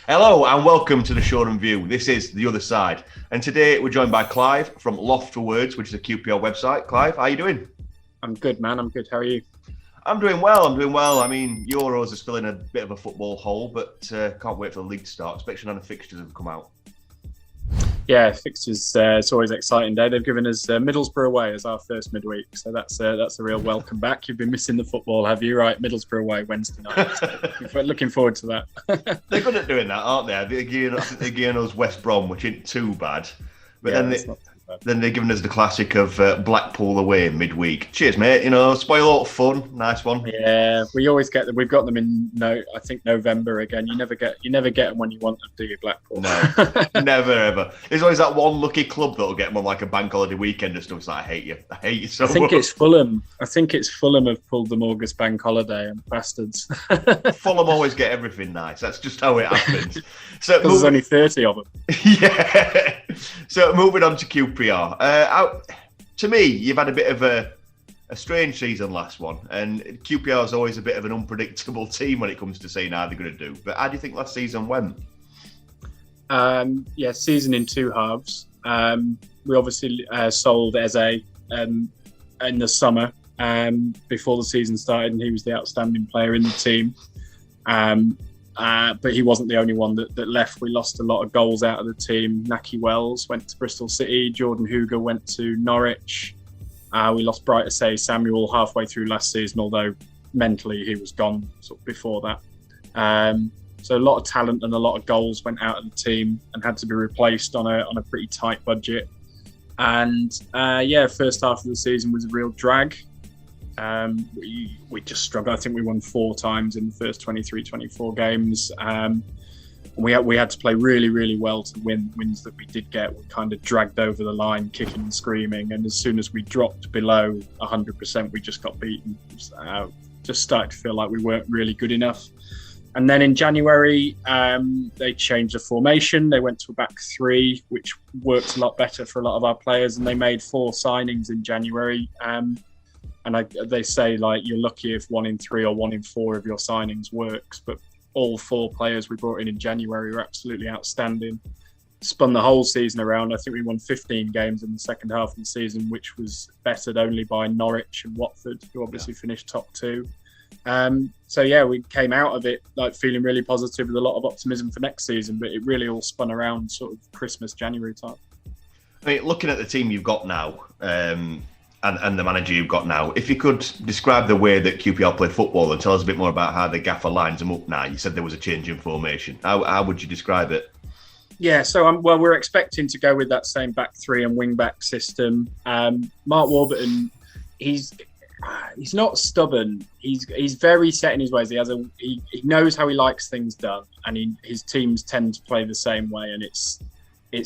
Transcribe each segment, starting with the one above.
Hello and welcome to the Shoreham View. This is The Other Side. And today we're joined by Clive from Loft For Words, which is a QPR website. Clive, how are you doing? I'm good, man. I'm good. How are you? I'm doing well. I mean, Euros are still in a bit of a football hole, but can't wait for the league to start, especially now the fixtures have come out. Yeah, fixtures. It's always an exciting day. They've given us Middlesbrough away as our first midweek, so that's a real welcome back. You've been missing the football, have you? Right, Middlesbrough away Wednesday night. So looking forward to that. They're good at doing that, aren't they? They're giving us West Brom, which isn't too bad, but Yeah, then they're giving us the classic of Blackpool away midweek. Cheers, mate. You know, spoil all the fun. Nice one. Yeah, we always get them. We've got them in I think November again. You never get them when you want them, do you, Blackpool? No, never ever. There's always that one lucky club that'll get them on like a bank holiday weekend and stuff. It's like, I hate you so much. I think it's Fulham have pulled them August bank holiday, and bastards. Fulham always get everything nice. That's just how it happens. So there's only 30 of them. Yeah. So moving on to QPR. To me, you've had a bit of a strange season last one, and QPR is always a bit of an unpredictable team when it comes to saying how they're going to do. But how do you think last season went? Season in two halves. We obviously sold Eze in the summer before the season started, and he was the outstanding player in the team. But he wasn't the only one that left. We lost a lot of goals out of the team. Naki Wells went to Bristol City. Jordan Huger went to Norwich. We lost Bright Asay Samuel halfway through last season, although mentally he was gone sort of before that. So a lot of talent and a lot of goals went out of the team and had to be replaced on a pretty tight budget. And first half of the season was a real drag. We just struggled. I think we won 4 times in the first 23-24 games. We had to play really, really well to win. Wins that we did get were kind of dragged over the line, kicking and screaming. And as soon as we dropped below 100%, we just got beaten. Just started to feel like we weren't really good enough. And then in January, they changed the formation. They went to a back 3, which worked a lot better for a lot of our players. And they made 4 signings in January. And they say, like, you're lucky if 1 in 3 or 1 in 4 of your signings works. But all 4 players we brought in January were absolutely outstanding. Spun the whole season around. I think we won 15 games in the second half of the season, which was bettered only by Norwich and Watford, who obviously finished top 2. We came out of it like feeling really positive with a lot of optimism for next season, but it really all spun around sort of Christmas, January time. I mean, looking at the team you've got now, and the manager you've got now, if you could describe the way that QPR played football and tell us a bit more about how the gaffer lines them up now. You said there was a change in formation. How would you describe it? Yeah, so we're expecting to go with that same back 3 and wing back system. Mark Warburton, he's not stubborn. He's very set in his ways. He knows how he likes things done, and his teams tend to play the same way. And it's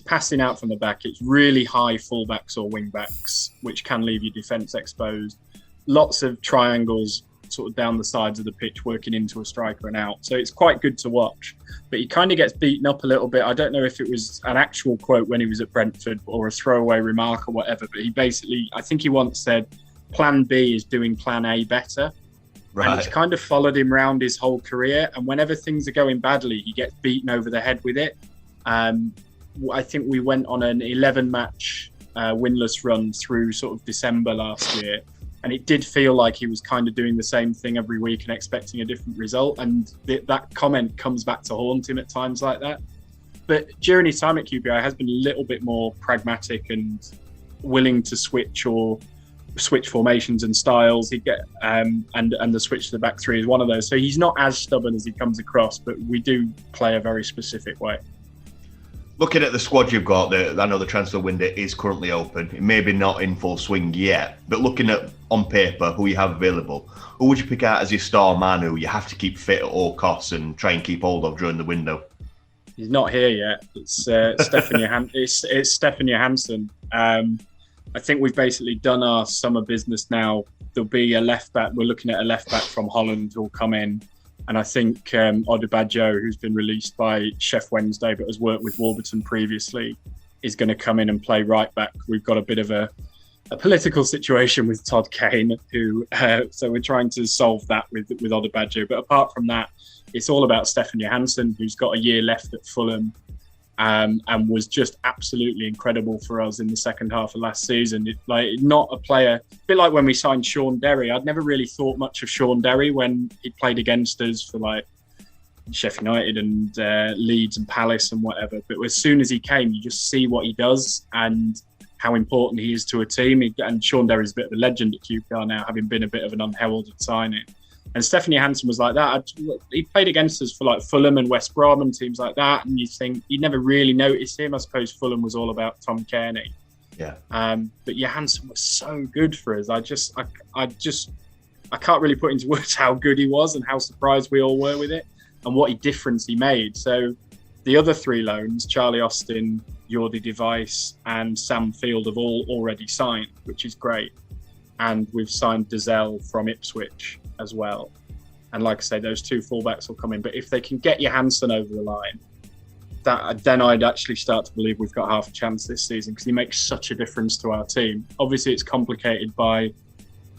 passing out from the back. It's really high fullbacks or wing backs, which can leave your defence exposed. Lots of triangles sort of down the sides of the pitch, working into a striker and out. So it's quite good to watch. But he kind of gets beaten up a little bit. I don't know if it was an actual quote when he was at Brentford or a throwaway remark or whatever, but he basically, I think he once said, Plan B is doing Plan A better. Right. And it's kind of followed him around his whole career. And whenever things are going badly, he gets beaten over the head with it. I think we went on an 11-match winless run through sort of December last year. And it did feel like he was kind of doing the same thing every week and expecting a different result. And that comment comes back to haunt him at times like that. But during his time at QPR, he has been a little bit more pragmatic and willing to switch formations and styles. He'd get and the switch to the back 3 is one of those. So he's not as stubborn as he comes across, but we do play a very specific way. Looking at the squad you've got, I know the transfer window is currently open. It may be not in full swing yet, but looking at on paper who you have available, who would you pick out as your star man who you have to keep fit at all costs and try and keep hold of during the window? He's not here yet. It's Stefan Johansson. I think we've basically done our summer business now. There'll be a left back. We're looking at a left back from Holland who'll come in. And I think Odebajo, who's been released by Chef Wednesday but has worked with Warburton previously, is going to come in and play right back. We've got a bit of a a political situation with Todd Kane, who so we're trying to solve that with Odebajo. But apart from that, it's all about Stefan Johansson, who's got a year left at Fulham, and was just absolutely incredible for us in the second half of last season. Not a player, a bit like when we signed Sean Derry. I'd never really thought much of Sean Derry when he played against us for like Sheffield United and Leeds and Palace and whatever. But as soon as he came, you just see what he does and how important he is to a team. And Sean Derry's a bit of a legend at QPR now, having been a bit of an unheralded signing. And Stefan Johansson was like that. He played against us for like Fulham and West Brom and teams like that. And you never really noticed him. I suppose Fulham was all about Tom Kearney. Yeah. But Johansson was so good for us. I can't really put into words how good he was and how surprised we all were with it and what a difference he made. So the other three loans, Charlie Austin, Jordi Device and Sam Field, have all already signed, which is great. And we've signed Dazelle from Ipswich as well. And like I say, those two fullbacks will come in. But if they can get Johansson over the line, then I'd actually start to believe we've got half a chance this season, because he makes such a difference to our team. Obviously, it's complicated by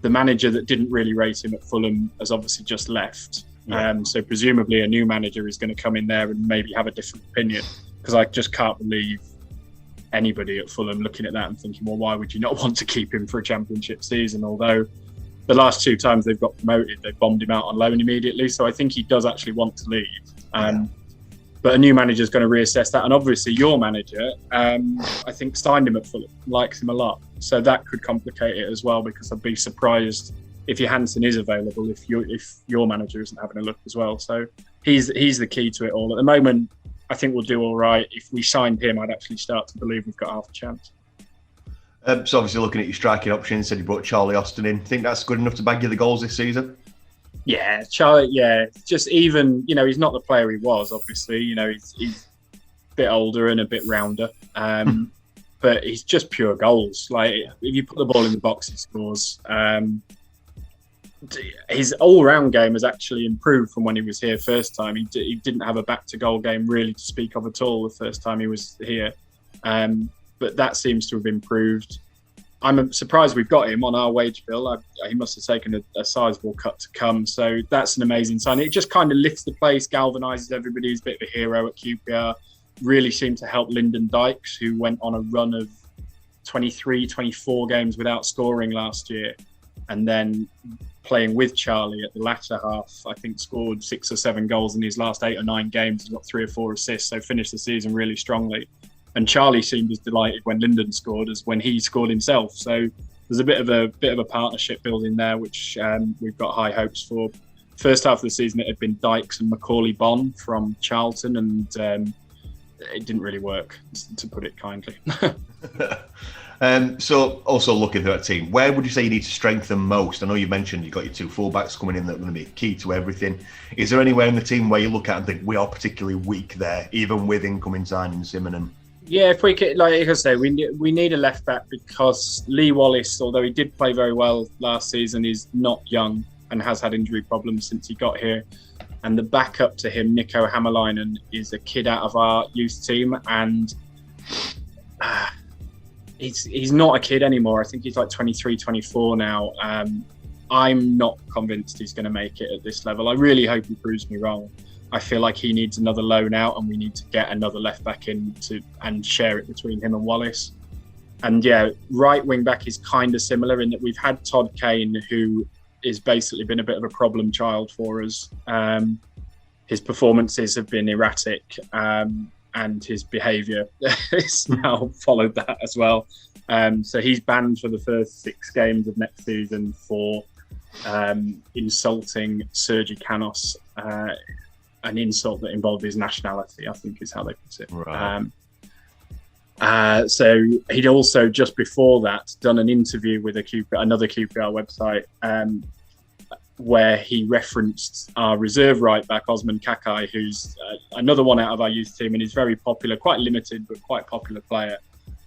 the manager that didn't really rate him at Fulham has obviously just left. Yeah. So presumably a new manager is going to come in there and maybe have a different opinion, because I just can't believe anybody at Fulham looking at that and thinking, well, why would you not want to keep him for a championship season? Although the last two times they've got promoted, they bombed him out on loan immediately. So I think he does actually want to leave. But a new manager is going to reassess that. And obviously your manager, I think, signed him at Fulham, likes him a lot. So that could complicate it as well, because I'd be surprised if Johansson is available, if your manager isn't having a look as well. So he's the key to it all. At the moment, I think we'll do all right. If we signed him, I'd actually start to believe we've got half a chance. So obviously looking at your striking options, said you brought Charlie Austin in. Think that's good enough to bag you the goals this season? Yeah, Charlie, yeah. Just even, he's not the player he was, obviously. He's a bit older and a bit rounder. But he's just pure goals. Like, if you put the ball in the box, he scores. His all-round game has actually improved from when he was here first time. He didn't have a back-to-goal game really to speak of at all the first time he was here. But that seems to have improved. I'm surprised we've got him on our wage bill. He must have taken a sizable cut to come. So that's an amazing sign. It just kind of lifts the place, galvanises everybody. He's a bit of a hero at QPR. Really seemed to help Lyndon Dykes, who went on a run of 23, 24 games without scoring last year. And then playing with Charlie at the latter half, I think scored 6 or 7 goals in his last 8 or 9 games. He's got 3 or 4 assists, so finished the season really strongly. And Charlie seemed as delighted when Lyndon scored as when he scored himself. So there's a bit of a partnership building there, which we've got high hopes for. First half of the season, it had been Dykes and Macaulay Bonne from Charlton, and it didn't really work, to put it kindly. So also looking at that team, where would you say you need to strengthen most? I know you mentioned you've got your 2 fullbacks coming in that are going to be key to everything. Is there anywhere in the team where you look at and think we are particularly weak there, even with incoming signings imminent? Yeah, if we could, like I say, we need a left back, because Lee Wallace, although he did play very well last season, is not young and has had injury problems since he got here. And the backup to him, Nico Hammerleinen, is a kid out of our youth team, and he's not a kid anymore. I think he's like 23, 24 now. I'm not convinced he's going to make it at this level. I really hope he proves me wrong. I feel like he needs another loan out, and we need to get another left back in and share it between him and Wallace. And yeah, right wing back is kind of similar in that we've had Todd Kane, who has basically been a bit of a problem child for us. His performances have been erratic, and his behaviour has now followed that as well. So he's banned for the first 6 games of next season for insulting Sergi Canos, an insult that involved his nationality, I think is how they put it. Right. So he'd also, just before that, done an interview with another QPR website, where he referenced our reserve right back, Osman Kakai, who's another one out of our youth team, and he's very popular, quite limited, but quite popular player.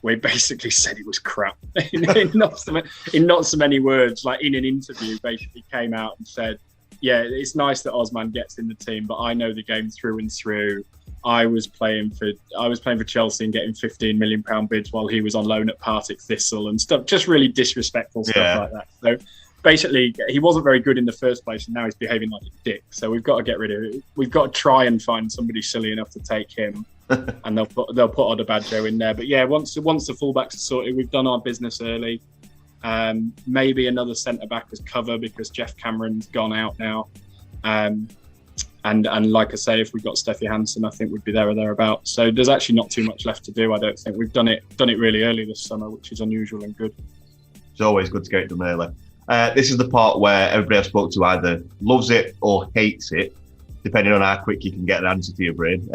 We basically said he was crap in not so many words. Like in an interview, basically came out and said, yeah, it's nice that Osman gets in the team, but I know the game through and through. I was playing for Chelsea and getting £15 million bids while he was on loan at Partick Thistle and stuff. Just really disrespectful stuff like that. So basically, he wasn't very good in the first place, and now he's behaving like a dick. So we've got to get rid of it. We've got to try and find somebody silly enough to take him, and they'll put Odebajo in there. But yeah, once the fullbacks are sorted, we've done our business early. Maybe another centre back as cover because Jeff Cameron's gone out now. And like I say, if we got Steffi Hansen, I think we'd be there or thereabouts. So there's actually not too much left to do. I don't think we've done it really early this summer, which is unusual and good. It's always good to get it done early. This is the part where everybody I've spoke to either loves it or hates it, depending on how quick you can get an answer to your brain.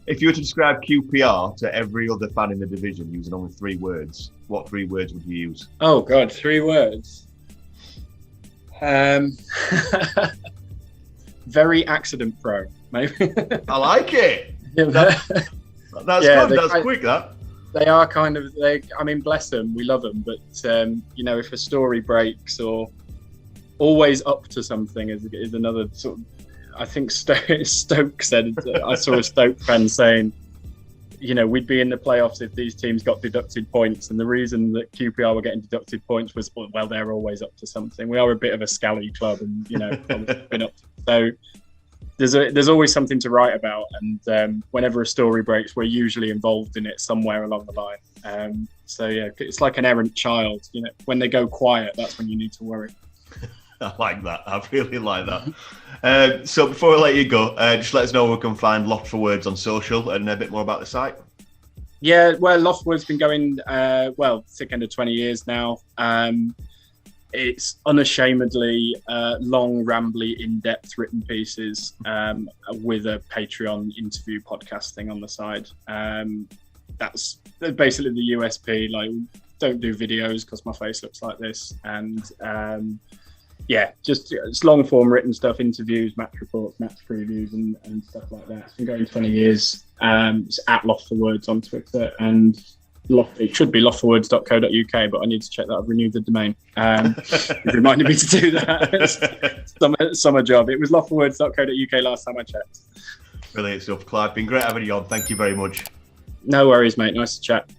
If you were to describe QPR to every other fan in the division using only 3 words, what 3 words would you use? Oh God, 3 words. Very accident prone, maybe. I like it. That's good. That's quick, that. They are kind of. I mean, bless them. We love them, but if a story breaks or always up to something is another sort of. I think Stoke said. I saw a Stoke fan saying, we'd be in the playoffs if these teams got deducted points, and the reason that QPR were getting deducted points was, well, they're always up to something. We are a bit of a scally club, and been up to, so there's always something to write about, and whenever a story breaks, we're usually involved in it somewhere along the line. So yeah, it's like an errant child. When they go quiet, that's when you need to worry. I like that. I really like that. So before I let you go, just let us know where we can find Loft For Words on social and a bit more about the site. Yeah, well, Loft For Words has been going, thick end of 20 years now. It's unashamedly long, rambly, in-depth written pieces with a Patreon interview podcasting on the side. That's basically the USP. Like, don't do videos because my face looks like this. And just it's long form written stuff, interviews, match reports, match previews, and stuff like that. It's been going 20 years. It's at Loft For Words on Twitter, and it should be loftforwords.co.uk, but I need to check that I've renewed the domain. It reminded me to do that. Summer job. It was loftforwords.co.uk last time I checked. Brilliant stuff, Clive. Been great having you on. Thank you very much. No worries, mate. Nice to chat.